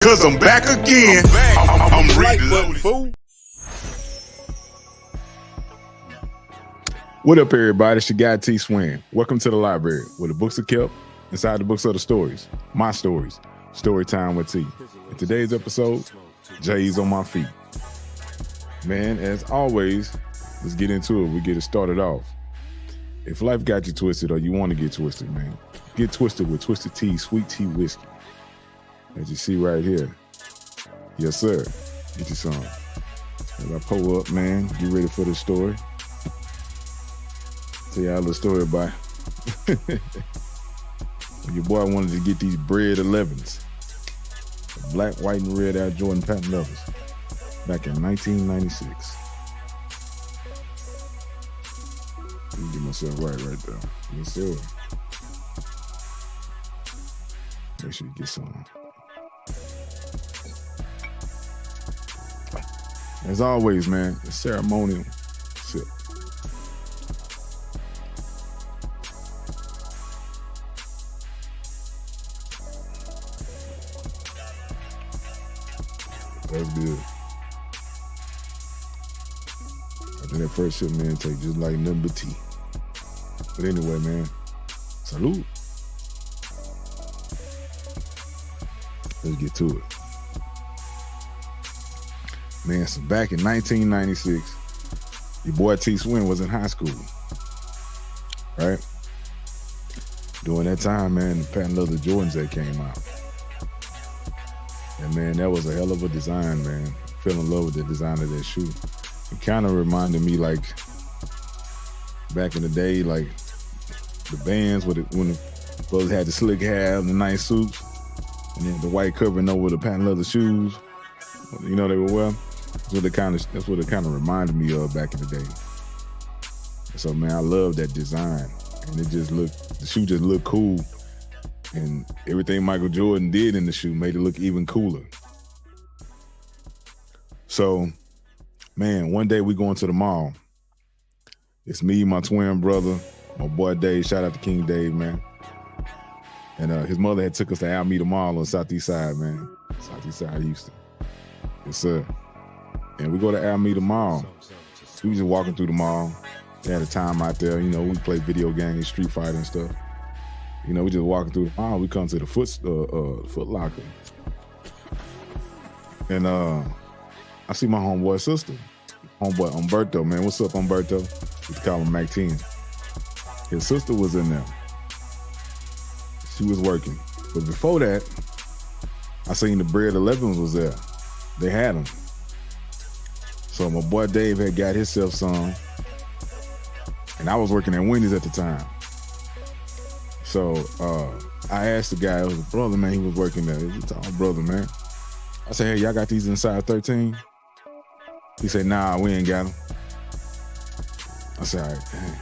Cause I'm back again. I'm reloaded. Fool. What up, everybody? It's your guy, T Swin. Welcome to the library, where the books are kept. Inside the books are the stories. My stories. Story time with T. In today's episode, Jay's on my feet. Man, as always, let's get into it. We get it started off. If life got you twisted or you want to get twisted, man, get twisted with Twisted Tea, sweet tea whiskey. As you see right here. Yes, sir. Get you some. As I pull up, man, get ready for the story. Tell y'all a little story about your boy wanted to get these bread 11s. The black, white, and red Air Jordan patent leathers back in 1996. Let me get myself right there. Yes, sir. Make sure you get some. As always, man, it's ceremonial sip. That's good. I think that first sip, man, take just like nothing but tea. But anyway, man, salute. Let's get to it. Man, so back in 1996, your boy T Swin was in high school, right? During that time, man, the patent leather Jordans that came out. And man, that was a hell of a design, man. Fell in love with the design of that shoe. It kind of reminded me like back in the day, like the bands when the brothers had the slick hair and the nice suits, and then the white covering over the patent leather shoes. You know they were wearing. That's what it kind of reminded me of back in the day. So man, I love that design, and the shoe just looked cool, and everything Michael Jordan did in the shoe made it look even cooler. So, man, one day we going to the mall. It's me, my twin brother, my boy Dave. Shout out to King Dave, man. And his mother had took us to Alameda Mall on Southeast Side, man. Southeast Side, Houston. Yes, sir. And we go to Alameda Mall. So we just walking through the mall. They had a time out there, you know, we play video games, Street Fighter and stuff. You know, we just walking through the mall. We come to the Foot Locker. And I see my homeboy sister. Homeboy Umberto, man. What's up, Umberto? We call him Mac 10. His sister was in there. She was working. But before that, I seen the bread 11s was there. They had them. So my boy Dave had got himself some, and I was working at Wendy's at the time. So I asked the guy, it was a brother, man, he was working there. He was a tall brother, man. I said, hey, y'all got these in size 13? He said, nah, we ain't got them. I said, all right, dang.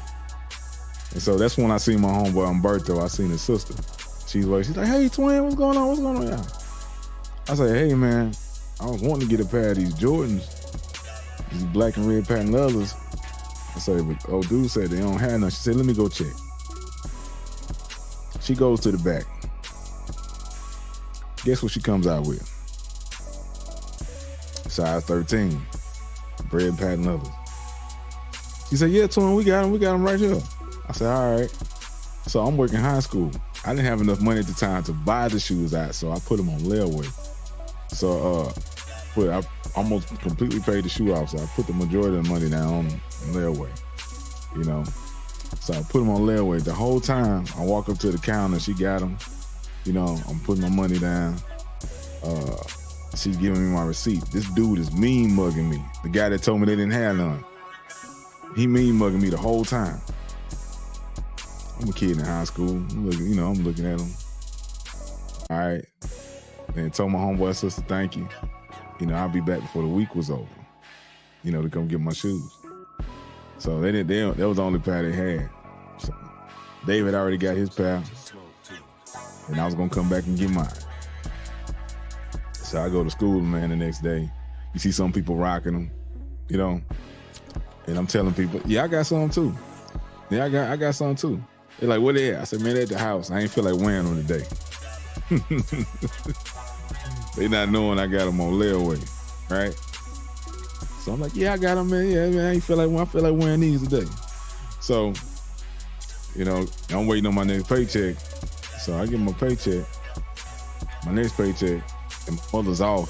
And so that's when I seen my homeboy Umberto. I seen his sister. She's like, hey, twin, what's going on? What's going on, y'all? I said, hey, man, I was wanting to get a pair of these Jordans, these black and red patent leathers. I said, but old dude said they don't have none. She said, let me go check. She goes to the back. Guess what she comes out with? Size 13, bread patent leathers. She said, yeah, twin, we got them right here. I said, all right. So I'm working high school. I didn't have enough money at the time to buy the shoes out, so I put them on layaway. So I almost completely paid the shoe off, so I put the majority of the money down on layaway, you know. So I put them on layaway. The whole time I walk up to the counter, she got them, you know, I'm putting my money down. She's giving me my receipt. This dude is mean mugging me. The guy that told me they didn't have none. He mean mugging me the whole time. I'm a kid in high school. I'm looking at him. All right. And told my homeboy sister, thank you. You know, I'll be back before the week was over, you know, to come get my shoes. So that was the only pair they had. So David already got his pair, and I was gonna come back and get mine. So I go to school, man, the next day. You see some people rocking them, you know, and I'm telling people, yeah, I got some too. Yeah, I got some too. They're like, where they at? I said, man, they at the house. I ain't feel like wearing them today. They not knowing I got them on layaway, right? So I'm like, yeah, I got them, man. Yeah, man, I feel like wearing these today. So, you know, I'm waiting on my next paycheck. So I get my paycheck, my next paycheck, and my mother's off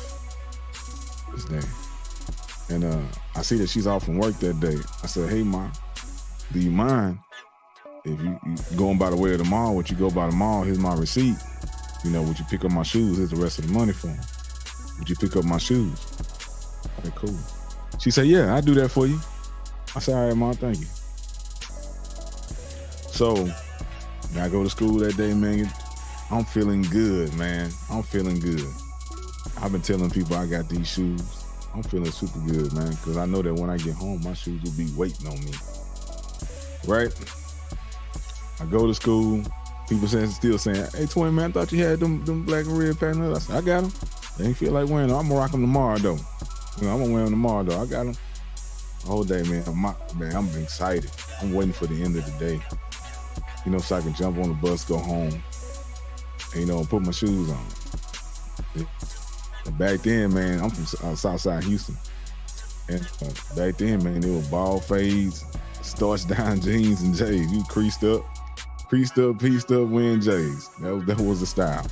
this day. And I see that she's off from work that day. I said, hey, Ma, do you mind if you going by the way of the mall? Would you go by the mall? Here's my receipt. You know, would you pick up my shoes? Here's the rest of the money for them. Would you pick up my shoes? Okay, cool. She said, yeah, I'll do that for you. I said, all right, Ma, thank you. So I go to school that day, man. I'm feeling good, man. I'm feeling good. I've been telling people I got these shoes. I'm feeling super good, man, because I know that when I get home, my shoes will be waiting on me. Right? I go to school. People still saying, hey, Twin, man, I thought you had them black and red patent. I said, I got them. They ain't feel like wearing them. I'm going to rock them tomorrow, though. You know, I'm going to wear them tomorrow, though. I got them. The whole day, man. I'm excited. I'm waiting for the end of the day. You know, so I can jump on the bus, go home, and, you know, put my shoes on. And back then, man, I'm from Southside Houston. And back then, man, it was ball fades, starched down jeans and J's. You creased up, pieced up, wearing J's. That was the style.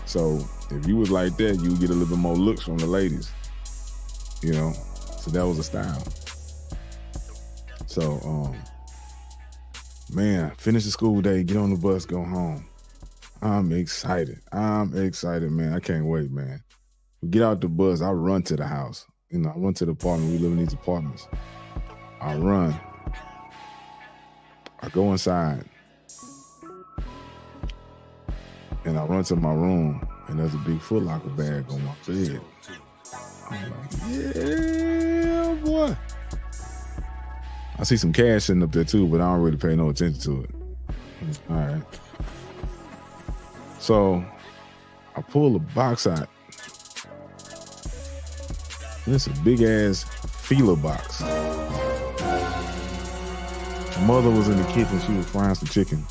So if you was like that, you would get a little bit more looks from the ladies. You know, so that was the style. So, man, finish the school day, get on the bus, go home. I'm excited, man. I can't wait, man. We get out the bus, I run to the house. You know, I went to the apartment. We live in these apartments. I run. I go inside. And I run to my room, and there's a big Foot Locker bag on my bed. I'm like, yeah, boy. I see some cash sitting up there too, but I don't really pay no attention to it. All right. So I pull the box out. And it's a big ass feeler box. My mother was in the kitchen. She was frying some chicken.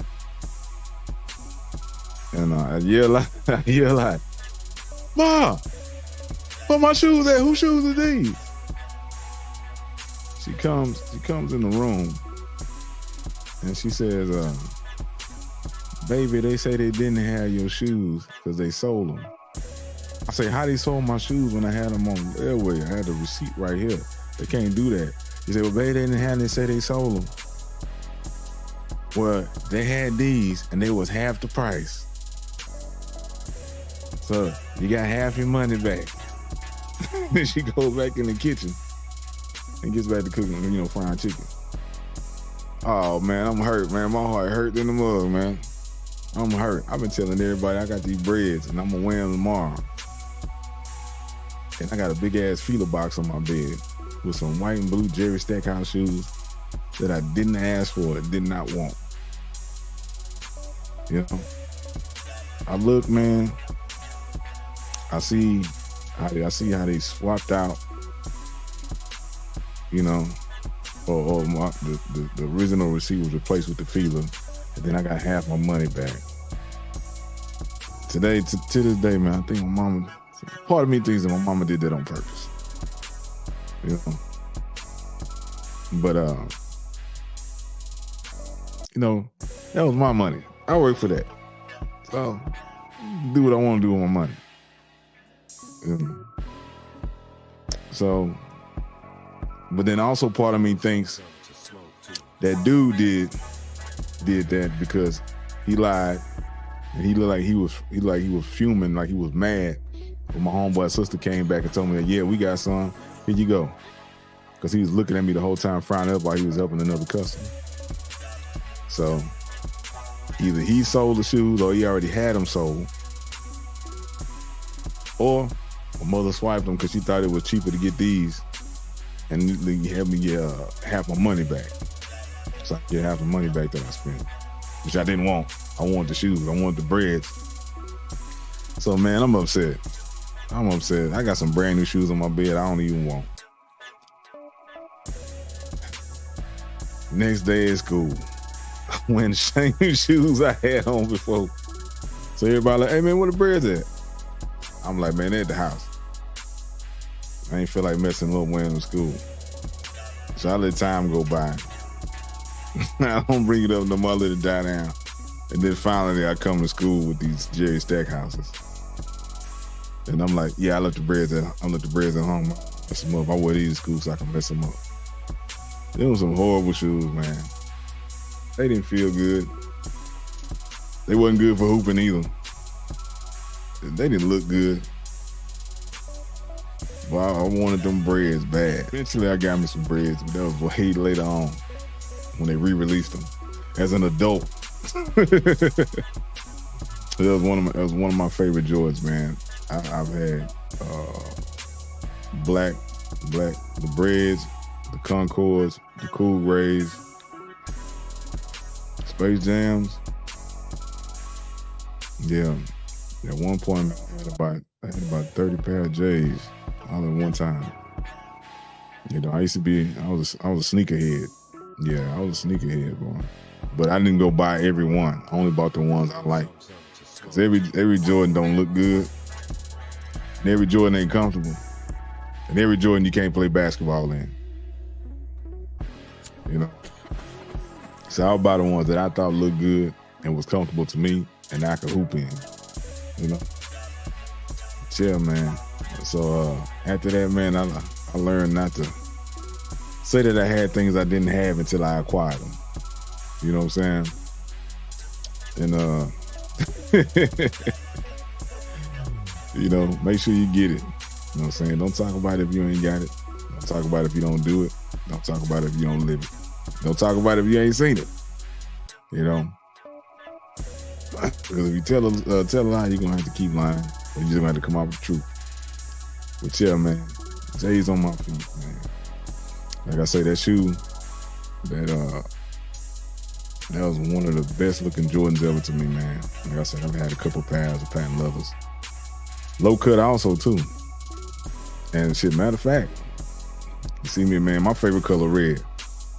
And I yell out, Ma, where my shoes at? Whose shoes are these? She comes in the room and she says, baby, they say they didn't have your shoes because they sold them. I say, how they sold my shoes when I had them on Layaway? I had the receipt right here. They can't do that. He said, well, baby, they didn't have them. They say they sold them. Well, they had these and they was half the price. So you got half your money back. Then she goes back in the kitchen and gets back to cooking, you know, frying chicken. Oh, man, I'm hurt, man. My heart hurt in the mug, man. I'm hurt. I've been telling everybody I got these breads and I'm going to wear them tomorrow. And I got a big-ass feeler box on my bed with some white and blue Jerry Stackhouse shoes that I didn't ask for, did not want. You know? I look, man. I see how they swapped out, you know, or the original receipt was replaced with the feeler, and then I got half my money back. Today, to this day, man, I think my mama, part of me thinks that my mama did that on purpose, you know. But, you know, that was my money. I work for that. So, do what I want to do with my money. So, but then also part of me thinks that dude did that because he lied and he looked like he was fuming, like he was mad. When my homeboy's sister came back and told me that, yeah, we got some, here you go. Because he was looking at me the whole time, frowning up while he was helping another customer. So either he sold the shoes or he already had them sold, or my mother swiped them because she thought it was cheaper to get these and he had me get half my money back. So I get half the money back that I spent, which I didn't want. I wanted the shoes. I wanted the breads. So, man, I'm upset. I got some brand new shoes on my bed I don't even want. Next day at school, I'm wearing the same shoes I had on before. So everybody like, hey, man, where the breads at? I'm like, man, they're at the house. I ain't feel like messing up when in school. So I let time go by. I don't bring it up no more, let it die down. And then finally I come to school with these Jerry Stackhouses. And I'm like, yeah, I left the breads at home. Mess them up. I wear these to school so I can mess them up. Them was some horrible shoes, man. They didn't feel good. They wasn't good for hooping either. They didn't look good. Well, I wanted them breads bad. Eventually, I got me some breads, but that was way later on when they re-released them. As an adult, that was one of my favorite Jordans, man. I've had black, the breads, the Concords, the Cool Grays, Space Jams. Yeah. At one point, I had about 30 pair of J's all at one time. You know, I was a sneakerhead. Yeah, I was a sneakerhead, boy. But I didn't go buy every one. I only bought the ones I like. Because every Jordan don't look good. And every Jordan ain't comfortable. And every Jordan you can't play basketball in. You know? So I'll buy the ones that I thought looked good and was comfortable to me and I could hoop in. You know? Chill, man. So after that, man, I learned not to say that I had things I didn't have until I acquired them. You know what I'm saying? And you know, make sure you get it. You know what I'm saying? Don't talk about it if you ain't got it. Don't talk about it if you don't do it. Don't talk about it if you don't live it. Don't talk about it if you ain't seen it. You know? Because if you tell a lie, you're gonna have to keep lying. Or you just gonna have to come out with the truth. But yeah, man, J's on my feet, man. Like I say, that shoe, that was one of the best looking Jordans ever to me, man. Like I said, I've had a couple pairs of patent leathers. Low cut also too. And shit, matter of fact, you see me, man, my favorite color red.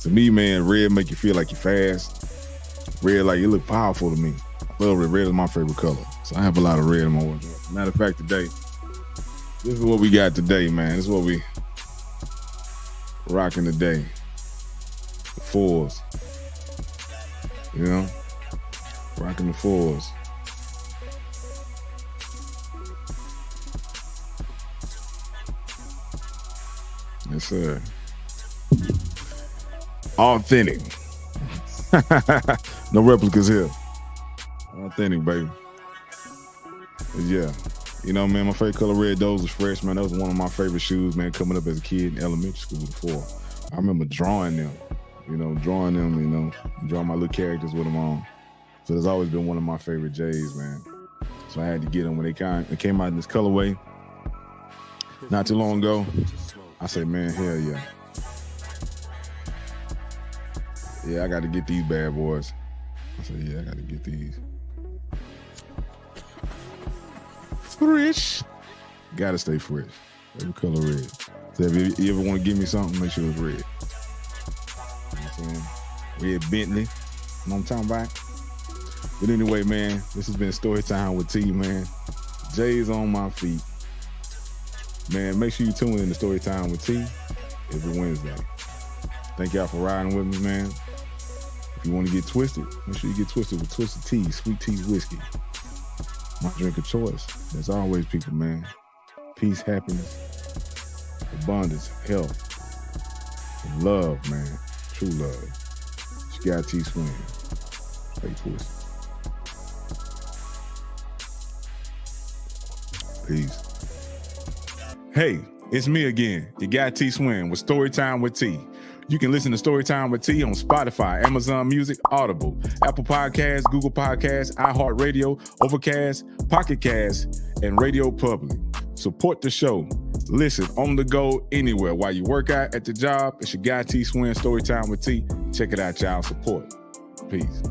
To me, man, red make you feel like you're fast. Red, like, you look powerful to me. I love red. Red is my favorite color. So I have a lot of red in my wardrobe. Matter of fact, today, this is what we got today, man. This is what we rocking today. The fours. You know? Rocking the fours. Yes, sir. Authentic. No replicas here. Authentic, baby. But yeah. You know, man, my favorite color red, those was fresh, man. That was one of my favorite shoes, man, coming up as a kid in elementary school before. I remember drawing them, drawing my little characters with them on. So it's always been one of my favorite J's, man. So I had to get them when they came out in this colorway not too long ago. I said, man, hell yeah. Yeah, I got to get these bad boys. I said, yeah, I got to get these. Fresh. Gotta stay fresh. Every color red. So if you ever want to give me something, make sure it's red. You know what I'm saying? Red Bentley. You know what I'm talking about? But anyway, man, this has been Story Time with T, man. J's on my feet. Man, make sure you tune in to Story Time with T every Wednesday. Thank y'all for riding with me, man. If you want to get twisted, make sure you get twisted with Twisted Tea, Sweet Tea Whiskey. My drink of choice. There's always people, man. Peace, happiness, abundance, health, and love, man. True love. She got T Swin. Stay twisted. Peace. Hey, it's me again, your guy T Swin with Storytime with T. You can listen to Storytime with T on Spotify, Amazon Music, Audible, Apple Podcasts, Google Podcasts, iHeartRadio, Overcast, Pocket Cast, and Radio Public. Support the show. Listen on the go anywhere. While you work out at the job, it's your guy T Swin, Storytime with T. Check it out, y'all. Support. Peace.